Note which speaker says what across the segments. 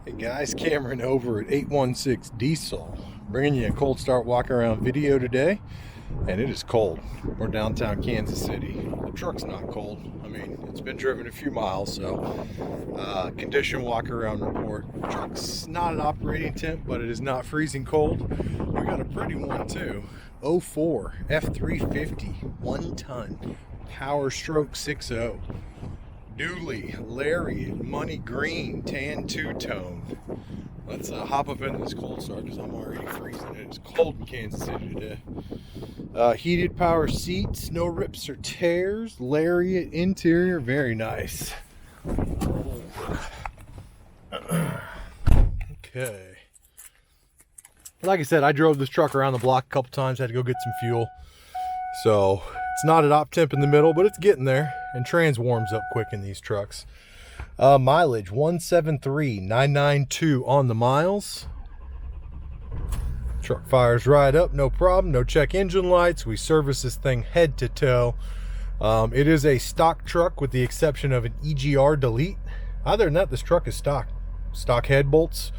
Speaker 1: Hey guys, Cameron over at 816 Diesel, bringing you a cold start walk around video today, and it is cold. We're downtown Kansas City. The truck's not cold. I mean, it's been driven a few miles, so condition walk around report. The truck's not an operating temp, but it is not freezing cold. We got a pretty one too. 04 F350 1 ton Powerstroke 6.0. Dually, Lariat, money green, tan two-tone. Let's hop up into this cold start because I'm already freezing. It is cold in Kansas City today. Heated power seats, no rips or tears. Lariat interior, very nice. Okay. Like I said, I drove this truck around the block a couple times. Had to go get some fuel. So it's not at op temp in the middle, but it's getting there. And trans warms up quick in these trucks. Mileage 173,992 on the miles. Truck fires right up, no problem. No check engine lights. We service this thing head to toe. It is a stock truck with the exception of an EGR Delete. Other than that, this truck is stock. Stock head bolts,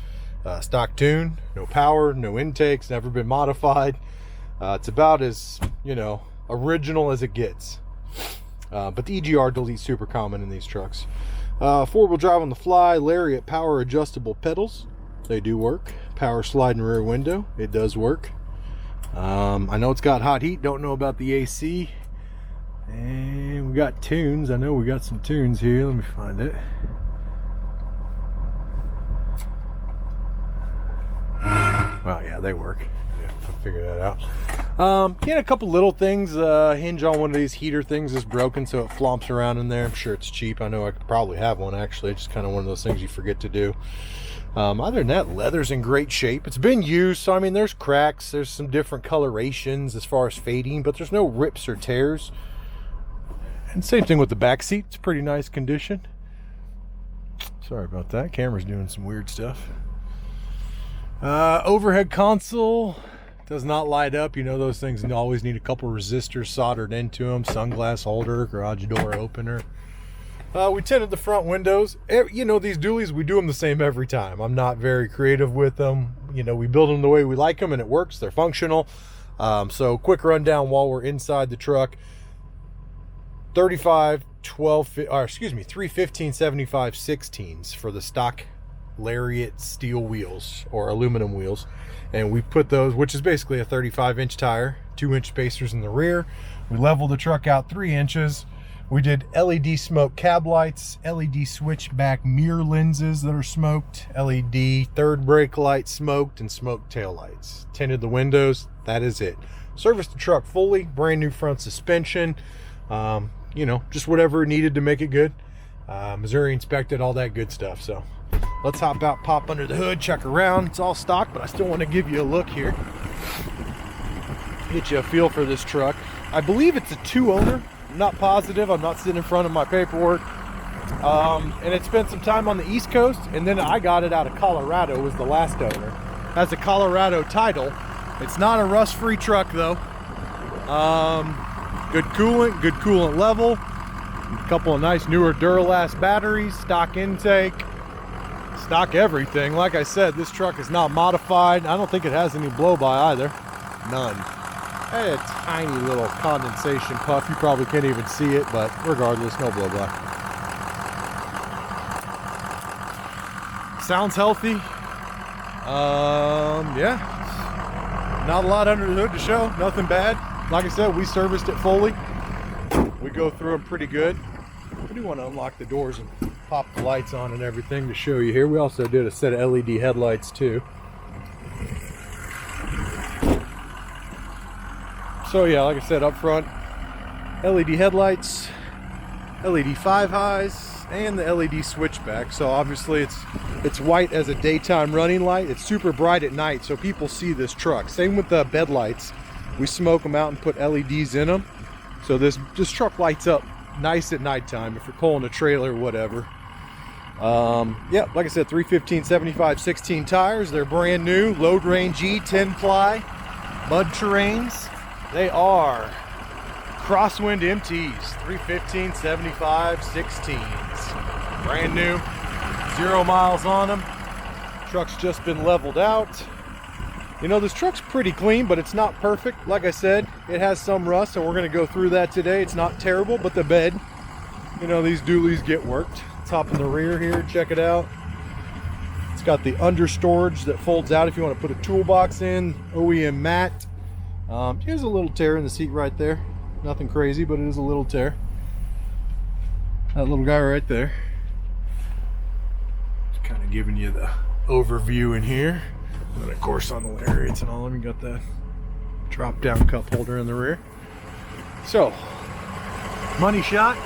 Speaker 1: stock tune, no power, no intakes, never been modified. It's about as, original as it gets. But the EGR Delete super common in these trucks. Four-wheel drive on the fly, Lariat power adjustable pedals. They do work. Power sliding rear window. It does work. I know it's got hot heat. Don't know about the AC. And we got tunes. I know we got some tunes here. Let me find it. Well, yeah, they work. Yeah, I'll figure that out. A couple little things. Hinge on one of these heater things is broken, so it flomps around in there. I'm sure it's cheap. I know I could probably have one, actually. It's just kind of one of those things you forget to do. Other than that, leather's in great shape. It's been used, so I mean, there's cracks. There's some different colorations as far as fading, but there's no rips or tears. And same thing with the back seat. It's pretty nice condition. Sorry about that. Camera's doing some weird stuff. Overhead console does not light up. Those things always need a couple resistors soldered into them. Sunglass holder, garage door opener. We tinted the front windows. These dualies, we do them the same every time. I'm not very creative with them. We build them the way we like them, and it works. They're functional. So quick rundown while we're inside the truck. 315/75 16s for the stock Lariat steel wheels or aluminum wheels, and we put those, which is basically a 35-inch tire, 2-inch spacers in the rear. We leveled the truck out 3 inches. We did LED smoke cab lights, LED switchback mirror lenses that are smoked, LED third brake light smoked, and smoked tail lights. Tinted the windows. That is it. Serviced the truck fully, brand new front suspension. Just whatever needed to make it good. Missouri inspected, all that good stuff. So let's hop out, pop under the hood, check around. It's all stock, but I still want to give you a look here. Get you a feel for this truck. I believe it's a 2-owner. I'm not positive. I'm not sitting in front of my paperwork. And it spent some time on the East Coast, and then I got it out of Colorado, was the last owner. Has a Colorado title. It's not a rust-free truck, though. Good coolant level. A couple of nice newer Duralast batteries, stock intake. Stock everything. Like I said, this truck is not modified. I don't think it has any blow-by either. None. Hey, a tiny little condensation puff. You probably can't even see it, but regardless, no blow-by. Sounds healthy. Yeah. Not a lot under the hood to show. Nothing bad. Like I said, we serviced it fully. We go through them pretty good. I do want to unlock the doors and pop the lights on and everything to show you here. We also did a set of LED headlights too. So yeah, like I said, up front, LED headlights, LED 5-highs, and the LED switchback. So obviously it's white as a daytime running light. It's super bright at night, so people see this truck. Same with the bed lights. We smoke them out and put LEDs in them. So this truck lights up nice at nighttime if you're pulling a trailer or whatever. Yeah, like I said, 315/75 16 tires. They're brand new, load range E, 10-ply, mud terrains. They are crosswind MTs, 315/75 16s. Brand new, 0 miles on them. Truck's just been leveled out. You know, this truck's pretty clean, but it's not perfect. Like I said, it has some rust, and we're going to go through that today. It's not terrible, but the bed, you know, these dualies get worked. Top in the rear here, check it out. It's got the under storage that folds out if you want to put a toolbox in. OEM mat. Here's a little tear in the seat right there. Nothing crazy, but it is a little tear. That little guy right there. Just kind of giving you the overview in here. And then of course on the Lariats and all of them, you got that drop down cup holder in the rear. So, money shot.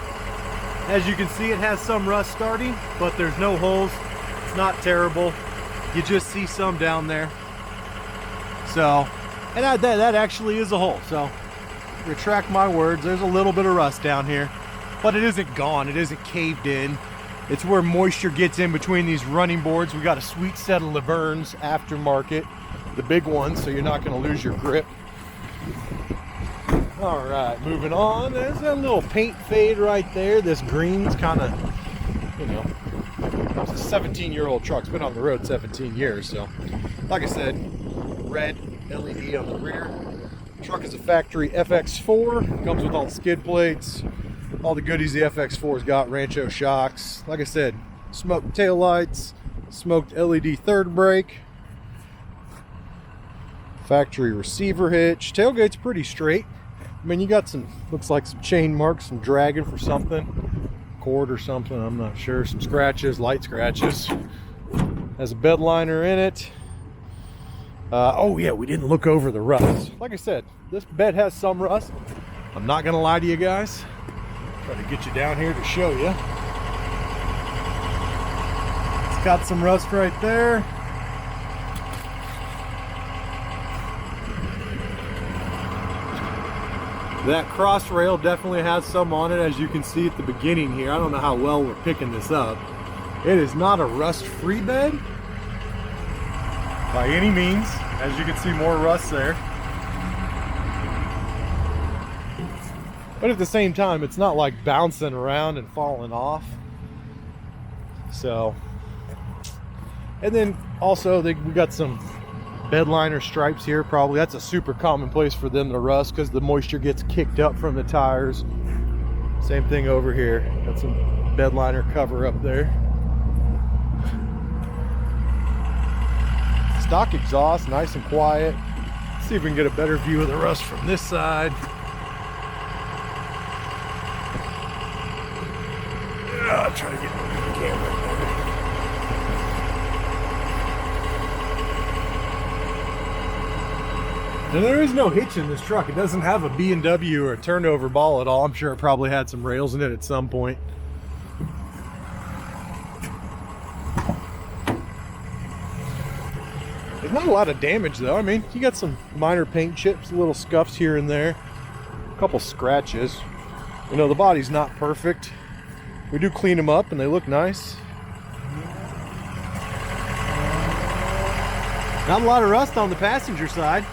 Speaker 1: As you can see, it has some rust starting, but there's no holes. It's not terrible. You just see some down there. So, and that actually is a hole. So, retract my words. There's a little bit of rust down here, but it isn't gone. It isn't caved in. It's where moisture gets in between these running boards. We got a sweet set of Lavernes aftermarket, the big ones, so you're not going to lose your grip. All right, moving on. There's that little paint fade right there. This green's kind of, you know, it's a 17-year-old truck. It's been on the road 17 years. So, like I said, red LED on the rear. Truck is a factory FX4. Comes with all the skid plates, all the goodies the FX4's got, Rancho shocks. Like I said, smoked tail lights, smoked LED third brake, factory receiver hitch. Tailgate's pretty straight. I mean, you got some, looks like some chain marks, some dragging for something, cord or something, I'm not sure. Some scratches, light scratches. Has a bed liner in it. Oh yeah, we didn't look over the rust. Like I said, this bed has some rust. I'm not gonna lie to you guys. Try to get you down here to show you. It's got some rust right there. That cross rail definitely has some on it, as you can see at the beginning here. I don't know how well we're picking this up. It is not a rust-free bed by any means. As you can see, more rust there. But at the same time, it's not like bouncing around and falling off. So, and then also we got some bed liner stripes here. Probably that's a super common place for them to rust because the moisture gets kicked up from the tires. Same thing over here. Got some bed liner cover up there. Stock exhaust, nice and quiet. Let's see if we can get a better view of the rust from this side. I'll try to get the camera there. Now, there is no hitch in this truck. It doesn't have a B&W or a turnover ball at all. I'm sure it probably had some rails in it at some point. There's not a lot of damage though. I mean, you got some minor paint chips, little scuffs here and there, a couple scratches. You know, the body's not perfect. We do clean them up and they look nice. Not a lot of rust on the passenger side.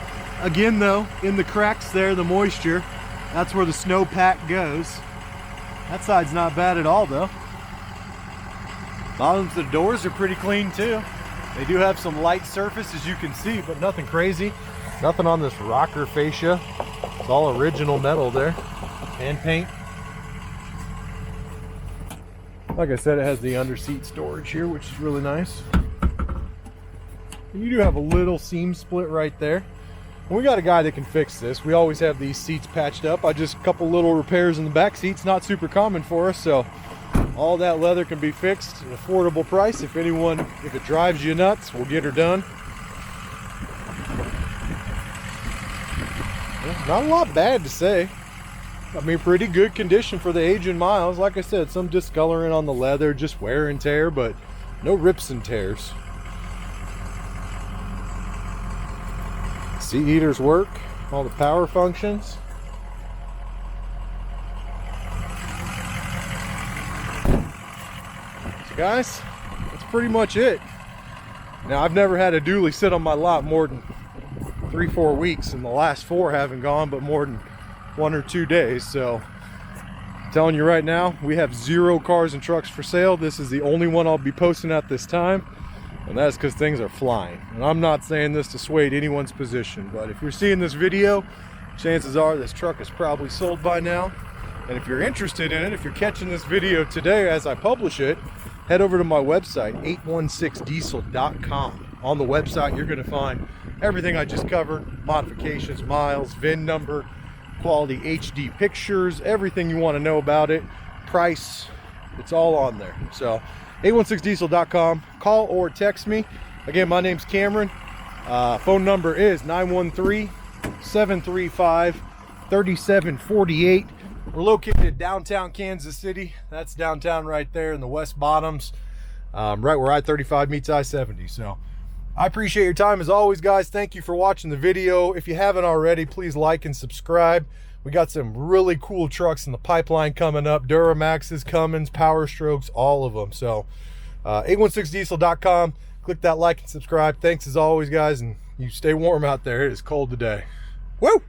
Speaker 1: Again though, in the cracks there, the moisture, that's where the snow pack goes. That side's not bad at all though. Bottoms of the doors are pretty clean too. They do have some light surface, as you can see, but nothing crazy. Nothing on this rocker fascia. It's all original metal there. And paint. Like I said, it has the under seat storage here, which is really nice. And you do have a little seam split right there. And we got a guy that can fix this. We always have these seats patched up. A couple little repairs in the back seats, not super common for us, so all that leather can be fixed at an affordable price. If it drives you nuts, we'll get her done. Not a lot bad to say. I mean, pretty good condition for the age and miles. Like I said, some discoloring on the leather, just wear and tear, but no rips and tears. Seat heaters work, all the power functions. So guys, that's pretty much it. Now, I've never had a dually sit on my lot more than 3-4 weeks, and the last 4 haven't gone but more than 1 or 2 days. So I'm telling you right now, we have 0 cars and trucks for sale. This is the only one I'll be posting at this time. And that's because things are flying. And I'm not saying this to sway anyone's position, but if you're seeing this video, chances are this truck is probably sold by now. And if you're interested in it, if you're catching this video today as I publish it, head over to my website, 816diesel.com. On the website, you're going to find everything I just covered: modifications, miles, VIN number, quality HD pictures, everything you want to know about it, price, it's all on there. So 816diesel.com. Call or text me. Again, my name's Cameron. Phone number is 913-735-3748. We're located in downtown Kansas City. That's downtown right there in the West Bottoms, right where I-35 meets I-70. So I appreciate your time as always, guys. Thank you for watching the video. If you haven't already, please like and subscribe. We got some really cool trucks in the pipeline coming up. Duramaxes, Cummins, Powerstrokes, all of them. So 816diesel.com. Click that like and subscribe. Thanks as always, guys, and you stay warm out there. It is cold today. Woo!